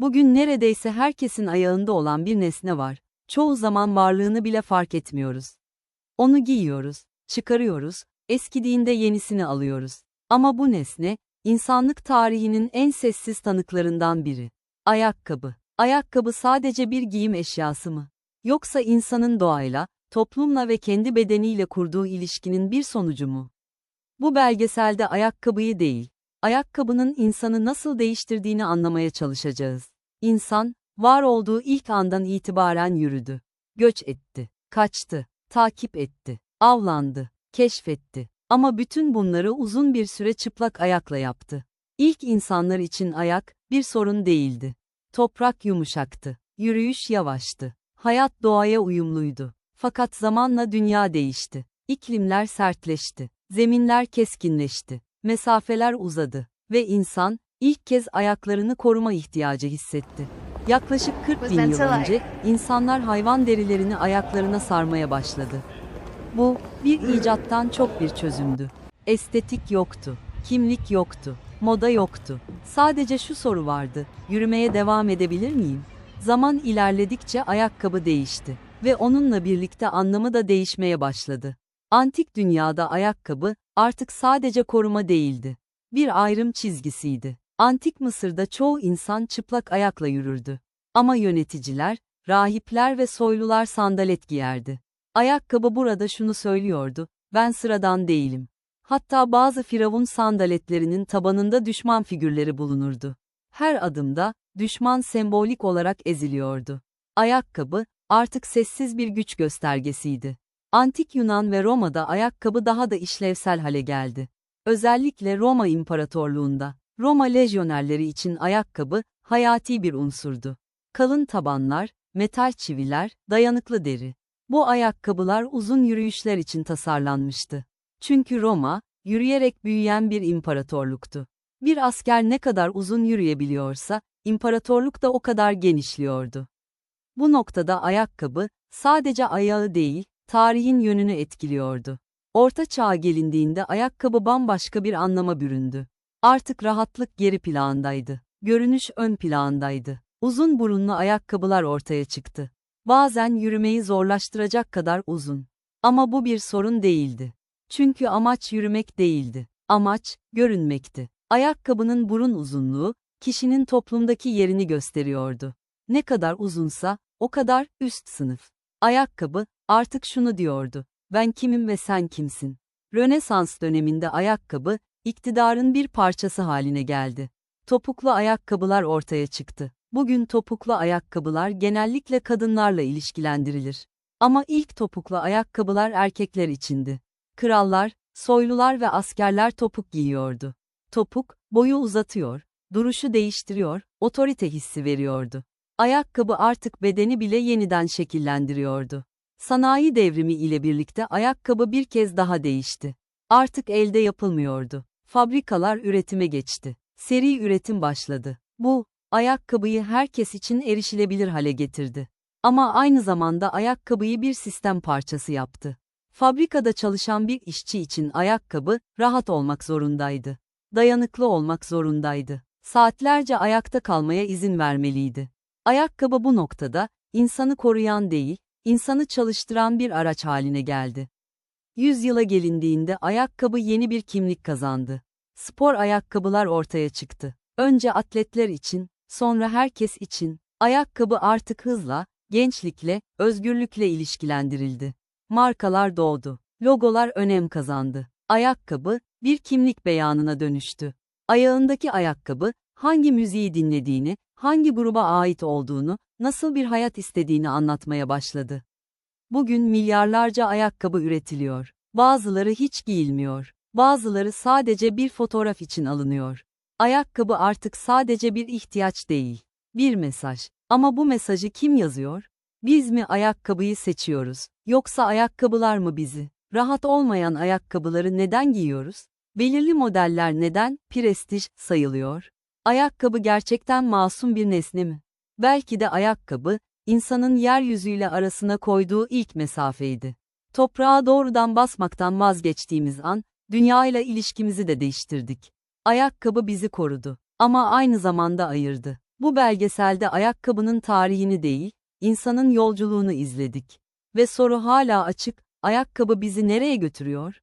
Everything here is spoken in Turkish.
Bugün neredeyse herkesin ayağında olan bir nesne var. Çoğu zaman varlığını bile fark etmiyoruz. Onu giyiyoruz, çıkarıyoruz, eskidiğinde yenisini alıyoruz. Ama bu nesne, insanlık tarihinin en sessiz tanıklarından biri. Ayakkabı. Ayakkabı sadece bir giyim eşyası mı? Yoksa insanın doğayla, toplumla ve kendi bedeniyle kurduğu ilişkinin bir sonucu mu? Bu belgeselde ayakkabıyı değil, ayakkabının insanı nasıl değiştirdiğini anlamaya çalışacağız. İnsan, var olduğu ilk andan itibaren yürüdü, göç etti, kaçtı, takip etti, avlandı, keşfetti. Ama bütün bunları uzun bir süre çıplak ayakla yaptı. İlk insanlar için ayak, bir sorun değildi. Toprak yumuşaktı, yürüyüş yavaştı, hayat doğaya uyumluydu. Fakat zamanla dünya değişti. İklimler sertleşti, zeminler keskinleşti, mesafeler uzadı ve insan, ilk kez ayaklarını koruma ihtiyacı hissetti. Yaklaşık 40 bin yıl önce, insanlar hayvan derilerini ayaklarına sarmaya başladı. Bu, bir icattan çok bir çözümdü. Estetik yoktu, kimlik yoktu, moda yoktu. Sadece şu soru vardı, yürümeye devam edebilir miyim? Zaman ilerledikçe ayakkabı değişti ve onunla birlikte anlamı da değişmeye başladı. Antik dünyada ayakkabı, artık sadece koruma değildi. Bir ayrım çizgisiydi. Antik Mısır'da çoğu insan çıplak ayakla yürürdü. Ama yöneticiler, rahipler ve soylular sandalet giyerdi. Ayakkabı burada şunu söylüyordu, ben sıradan değilim. Hatta bazı firavun sandaletlerinin tabanında düşman figürleri bulunurdu. Her adımda, düşman sembolik olarak eziliyordu. Ayakkabı, artık sessiz bir güç göstergesiydi. Antik Yunan ve Roma'da ayakkabı daha da işlevsel hale geldi. Özellikle Roma İmparatorluğunda, Roma lejyonerleri için ayakkabı, hayati bir unsurdu. Kalın tabanlar, metal çiviler, dayanıklı deri. Bu ayakkabılar uzun yürüyüşler için tasarlanmıştı. Çünkü Roma, yürüyerek büyüyen bir imparatorluktu. Bir asker ne kadar uzun yürüyebiliyorsa, imparatorluk da o kadar genişliyordu. Bu noktada ayakkabı, sadece ayağı değil, tarihin yönünü etkiliyordu. Orta Çağ'a gelindiğinde ayakkabı bambaşka bir anlama büründü. Artık rahatlık geri plandaydı. Görünüş ön plandaydı. Uzun burunlu ayakkabılar ortaya çıktı. Bazen yürümeyi zorlaştıracak kadar uzun. Ama bu bir sorun değildi. Çünkü amaç yürümek değildi. Amaç, görünmekti. Ayakkabının burun uzunluğu, kişinin toplumdaki yerini gösteriyordu. Ne kadar uzunsa, o kadar üst sınıf. Ayakkabı, artık şunu diyordu, ben kimim ve sen kimsin? Rönesans döneminde ayakkabı, iktidarın bir parçası haline geldi. Topuklu ayakkabılar ortaya çıktı. Bugün topuklu ayakkabılar genellikle kadınlarla ilişkilendirilir. Ama ilk topuklu ayakkabılar erkekler içindi. Krallar, soylular ve askerler topuk giyiyordu. Topuk, boyu uzatıyor, duruşu değiştiriyor, otorite hissi veriyordu. Ayakkabı artık bedeni bile yeniden şekillendiriyordu. Sanayi devrimi ile birlikte ayakkabı bir kez daha değişti. Artık elde yapılmıyordu. Fabrikalar üretime geçti. Seri üretim başladı. Bu, ayakkabıyı herkes için erişilebilir hale getirdi. Ama aynı zamanda ayakkabıyı bir sistem parçası yaptı. Fabrikada çalışan bir işçi için ayakkabı, rahat olmak zorundaydı. Dayanıklı olmak zorundaydı. Saatlerce ayakta kalmaya izin vermeliydi. Ayakkabı bu noktada, insanı koruyan değil, insanı çalıştıran bir araç haline geldi. Yüzyıla gelindiğinde ayakkabı yeni bir kimlik kazandı. Spor ayakkabılar ortaya çıktı. Önce atletler için, sonra herkes için. Ayakkabı artık hızla, gençlikle, özgürlükle ilişkilendirildi. Markalar doğdu. Logolar önem kazandı. Ayakkabı, bir kimlik beyanına dönüştü. Ayağındaki ayakkabı, hangi müziği dinlediğini, hangi gruba ait olduğunu, nasıl bir hayat istediğini anlatmaya başladı. Bugün milyarlarca ayakkabı üretiliyor. Bazıları hiç giyilmiyor. Bazıları sadece bir fotoğraf için alınıyor. Ayakkabı artık sadece bir ihtiyaç değil, bir mesaj. Ama bu mesajı kim yazıyor? Biz mi ayakkabıyı seçiyoruz, yoksa ayakkabılar mı bizi? Rahat olmayan ayakkabıları neden giyiyoruz? Belirli modeller neden prestij sayılıyor? Ayakkabı gerçekten masum bir nesne mi? Belki de ayakkabı, insanın yeryüzüyle arasına koyduğu ilk mesafeydi. Toprağa doğrudan basmaktan vazgeçtiğimiz an, dünyayla ilişkimizi de değiştirdik. Ayakkabı bizi korudu. Ama aynı zamanda ayırdı. Bu belgeselde ayakkabının tarihini değil, insanın yolculuğunu izledik. Ve soru hala açık, ayakkabı bizi nereye götürüyor?